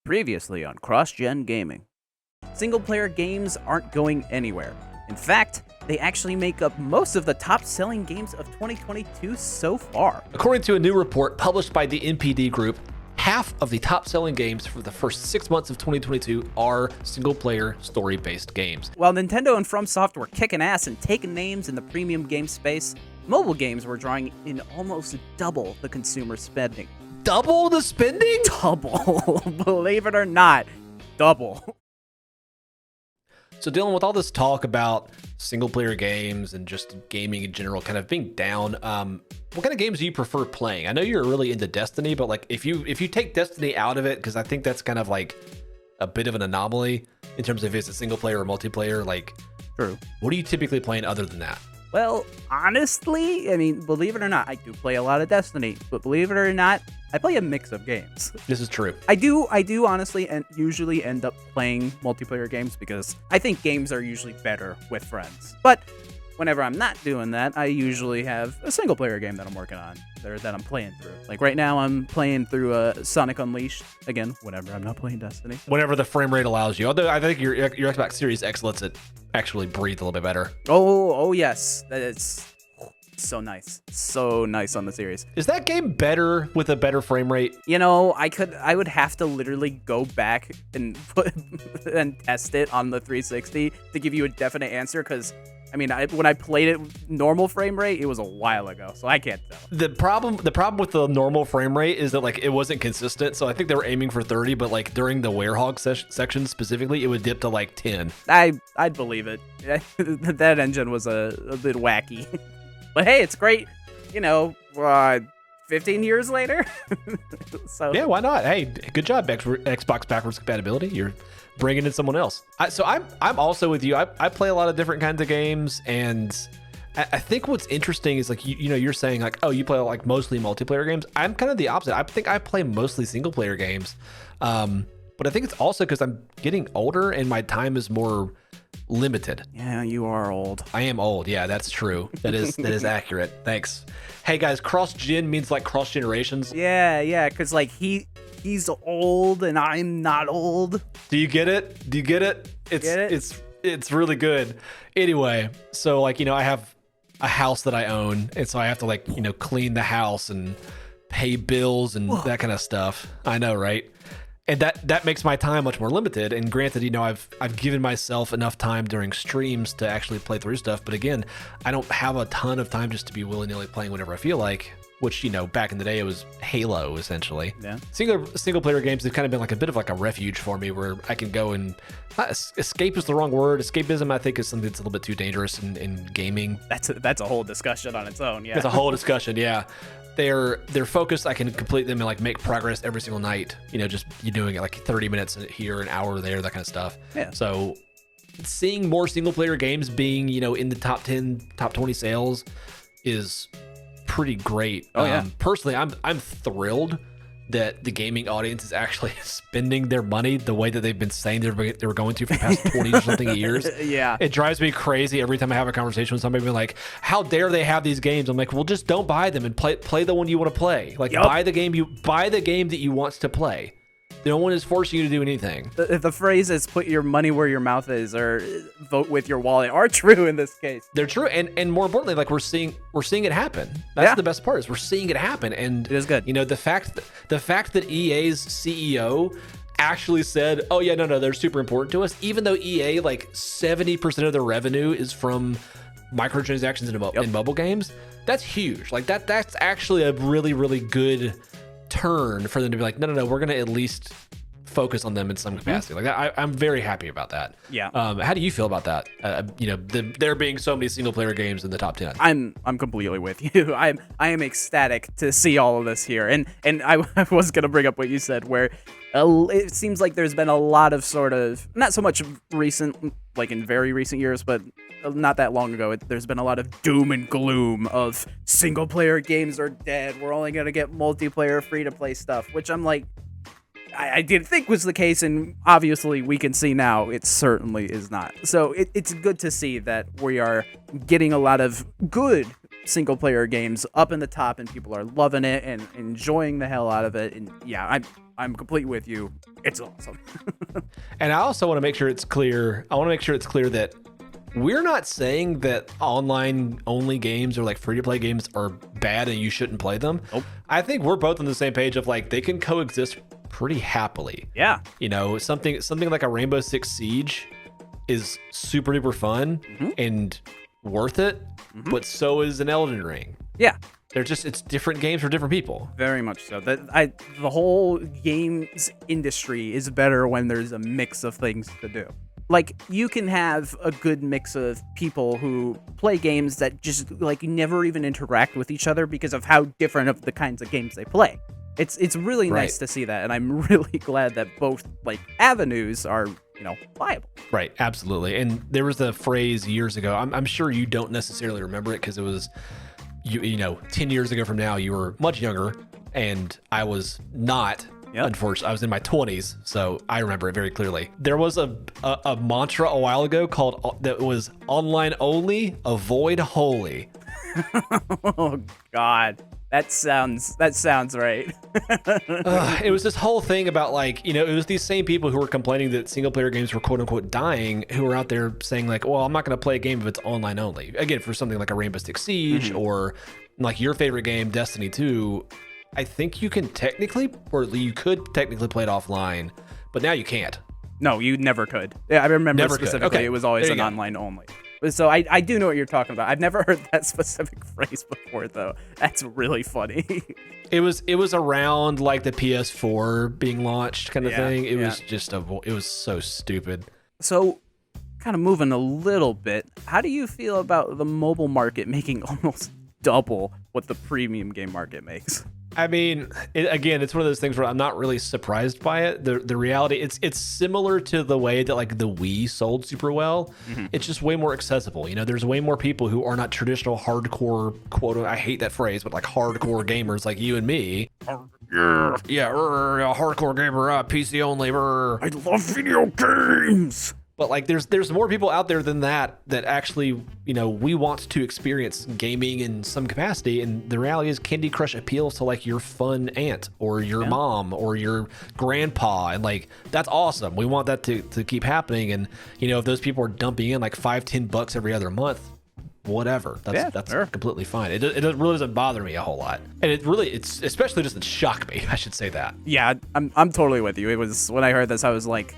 Previously on Cross-Gen Gaming. Single-player games aren't going anywhere. In fact, they actually make up most of the top-selling games of 2022 so far. According to a new report published by the NPD Group, half of the top-selling games for the first 6 months of 2022 are single-player story-based games. While Nintendo and FromSoft were kicking ass and taking names in the premium game space, mobile games were drawing in almost double the consumer spending. Double the spending? Double. Believe it or not, double. So Dylan, with all this talk about single-player games and just gaming in general kind of being down, what kind of games do you prefer playing? I know you're really into Destiny, but like if you take Destiny out of it, because I think that's kind of like a bit of an anomaly in terms of if it's a single-player or multiplayer, like, True. What are you typically playing other than that? Well, honestly, I mean, believe it or not, I do play a lot of Destiny, but believe it or not, I play a mix of games. This is true. I do honestly and usually end up playing multiplayer games because I think games are usually better with friends. But whenever I'm not doing that, I usually have a single player game that I'm working on or that I'm playing through. Like right now, I'm playing through Sonic Unleashed again. Whenever I'm not playing Destiny. Whenever the frame rate allows you. Although I think your Xbox Series X lets it actually breathe a little bit better. Oh yes, it's so nice on the series. Is that game better with a better frame rate? You know, I would have to literally go back and and test it on the 360 to give you a definite answer, because I mean, when I played it normal frame rate, it was a while ago, so I can't tell. The problem with the normal frame rate is that like it wasn't consistent. So I think they were aiming for 30, but like during the Werehog section specifically, it would dip to like 10. I'd believe it. That engine was a bit wacky. But hey, it's great, 15 years later. So yeah, why not? Hey, good job, Xbox backwards compatibility. You're bringing in someone else. I'm also with you. I play a lot of different kinds of games, and I think what's interesting is like you're saying like, oh, you play like mostly multiplayer games. I'm kind of the opposite. I think I play mostly single player games, but I think it's also because I'm getting older and my time is more limited. Yeah, you are old. I am old. Yeah, that's true. That is accurate. Thanks. Hey guys, cross-gen means like cross generations. Yeah, because like he's old and I'm not old. Do you get it? It's really good. Anyway, so like I have a house that I own, and so I have to like clean the house and pay bills and that kind of stuff. I know, right? And that makes my time much more limited. And granted, I've given myself enough time during streams to actually play through stuff. But again, I don't have a ton of time just to be willy-nilly playing whenever I feel like, which, back in the day, it was Halo, essentially. Yeah. Single player games have kind of been like a bit of like a refuge for me where I can go and escape is the wrong word. Escapism, I think, is something that's a little bit too dangerous in gaming. That's a whole discussion on its own. Yeah. It's a whole discussion. Yeah. They're focused. I can complete them and like make progress every single night. Just you doing it like 30 minutes here, an hour there, that kind of stuff. Yeah. So seeing more single player games being in the top 10, top 20 sales is pretty great. Oh yeah. Personally, I'm thrilled that the gaming audience is actually spending their money the way that they've been saying they were going to for the past 20 or something years. Yeah. It drives me crazy every time I have a conversation with somebody being like, how dare they have these games? I'm like, well, just don't buy them and play the one you want to play. Like, buy the game that you want to play. No one is forcing you to do anything. The phrases "put your money where your mouth is" or "vote with your wallet" are true in this case. They're true, and more importantly, like we're seeing it happen. That's the best part, is we're seeing it happen, and it is good. The fact that EA's CEO actually said, "Oh yeah, no, they're super important to us," even though EA like 70% of their revenue is from microtransactions in mobile games. That's huge. Like that's actually a really, really good turn for them to be like, no, we're gonna at least focus on them in some capacity. Like I'm very happy about that. Yeah. How do you feel about that? There being so many single player games in the top 10. I'm completely with you. I am ecstatic to see all of this here, and I was gonna bring up what you said, where it seems like there's been a lot of sort of, not so much recent, like in very recent years, but not that long ago, there's been a lot of doom and gloom of single player games are dead. We're only gonna get multiplayer free to play stuff, which I'm like, I didn't think was the case, and obviously we can see now it certainly is not. So it's good to see that we are getting a lot of good single player games up in the top, and people are loving it and enjoying the hell out of it. And yeah, I'm complete with you. It's awesome. And I also want to make sure it's clear. I want to make sure it's clear that we're not saying that online only games or like free to play games are bad and you shouldn't play them. Nope. I think we're both on the same page of like they can coexist pretty happily. Yeah. You know, something like a Rainbow Six Siege is super duper fun and worth it, but so is an Elden Ring. Yeah. It's different games for different people. Very much so. The whole games industry is better when there's a mix of things to do. Like, you can have a good mix of people who play games that just, like, never even interact with each other because of how different of the kinds of games they play. It's really nice to see that, and I'm really glad that both, like, avenues are, viable. Right, absolutely. And there was a phrase years ago, I'm sure you don't necessarily remember it because it was, 10 years ago from now, you were much younger, and I was not. Yep. Unfortunately, I was in my 20s, so I remember it very clearly. There was a mantra a while ago that was online only, avoid holy. Oh God, that sounds right. It was this whole thing about like, it was these same people who were complaining that single player games were quote unquote dying, who were out there saying like, well, I'm not going to play a game if it's online only. Again, for something like a Rainbow Six Siege or like your favorite game, Destiny 2. I think you can technically, or you could technically play it offline, but now you can't. No, you never could. Yeah, I remember specifically it was always an online only. So I do know what you're talking about. I've never heard that specific phrase before, though. That's really funny. It was around like the PS4 being launched kind of thing. It was just it was so stupid. So, kind of moving a little bit, how do you feel about the mobile market making almost double what the premium game market makes? I mean, it's one of those things where I'm not really surprised by it. The reality, it's similar to the way that like the Wii sold super well. It's just way more accessible. There's way more people who are not traditional hardcore quote. I hate that phrase, but like hardcore gamers like you and me. Yeah, hardcore gamer, PC only. I love video games. But like, there's more people out there than that actually, we want to experience gaming in some capacity. And the reality is Candy Crush appeals to like your fun aunt or your mom or your grandpa. And like, that's awesome. We want that to keep happening. And, if those people are dumping in like $5-10 every other month, whatever, that's completely fine. It really doesn't bother me a whole lot. And it's especially doesn't shock me. I should say that. Yeah, I'm totally with you. It was, when I heard this, I was like,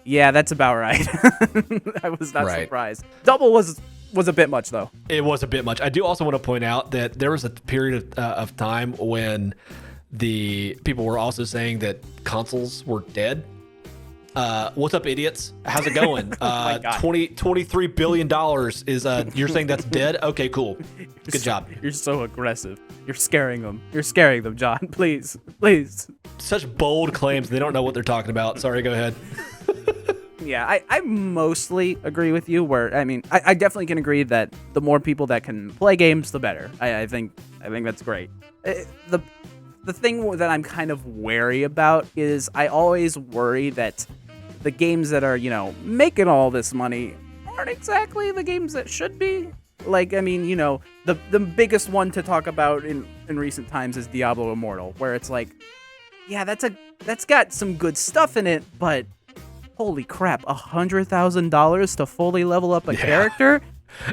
yeah, that's about right. I was not surprised. Double was a bit much, though. It was a bit much. I do also want to point out that there was a period of time when the people were also saying that consoles were dead. What's up, idiots? How's it going? $23 billion is, you're saying that's dead? Okay, cool. Good job. You're so aggressive. You're scaring them. You're scaring them, John. Please. Please. Such bold claims. They don't know what they're talking about. Sorry, go ahead. Yeah, I mostly agree with you. I definitely can agree that the more people that can play games, the better. I think that's great. The thing that I'm kind of wary about is I always worry that the games that are, making all this money aren't exactly the games that should be. Like, the biggest one to talk about in recent times is Diablo Immortal, where it's like, yeah, that's got some good stuff in it, but holy crap, $100,000 to fully level up a character?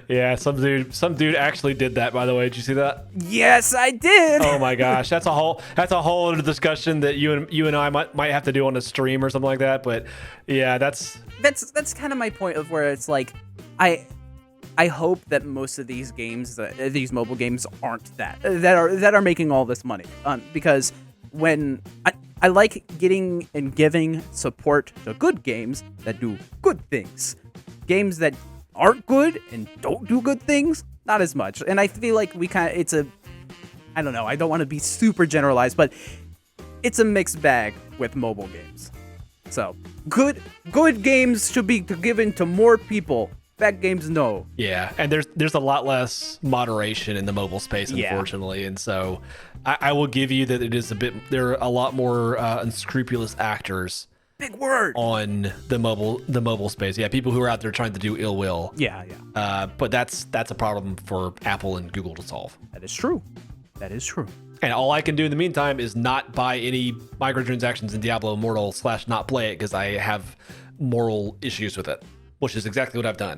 Yeah, some dude actually did that, by the way. Did you see that? Yes, I did. Oh my gosh, that's a whole other discussion that you and I might have to do on a stream or something like that. But yeah, that's kind of my point of where it's like I hope that most of these games, these mobile games, aren't that are making all this money. Because when I like getting and giving support to good games that do good things. Games that aren't good and don't do good things, not as much. And I feel like I don't know, I don't want to be super generalized, but it's a mixed bag with mobile games. So, good games should be given to more people. Bad games, no. Yeah, and there's a lot less moderation in the mobile space, unfortunately, and so I will give you that it is there are a lot more unscrupulous actors. Big word. On the mobile space. Yeah, people who are out there trying to do ill will. Yeah. But that's a problem for Apple and Google to solve. That is true. And all I can do in the meantime is not buy any microtransactions in Diablo Immortal / not play it because I have moral issues with it, which is exactly what I've done.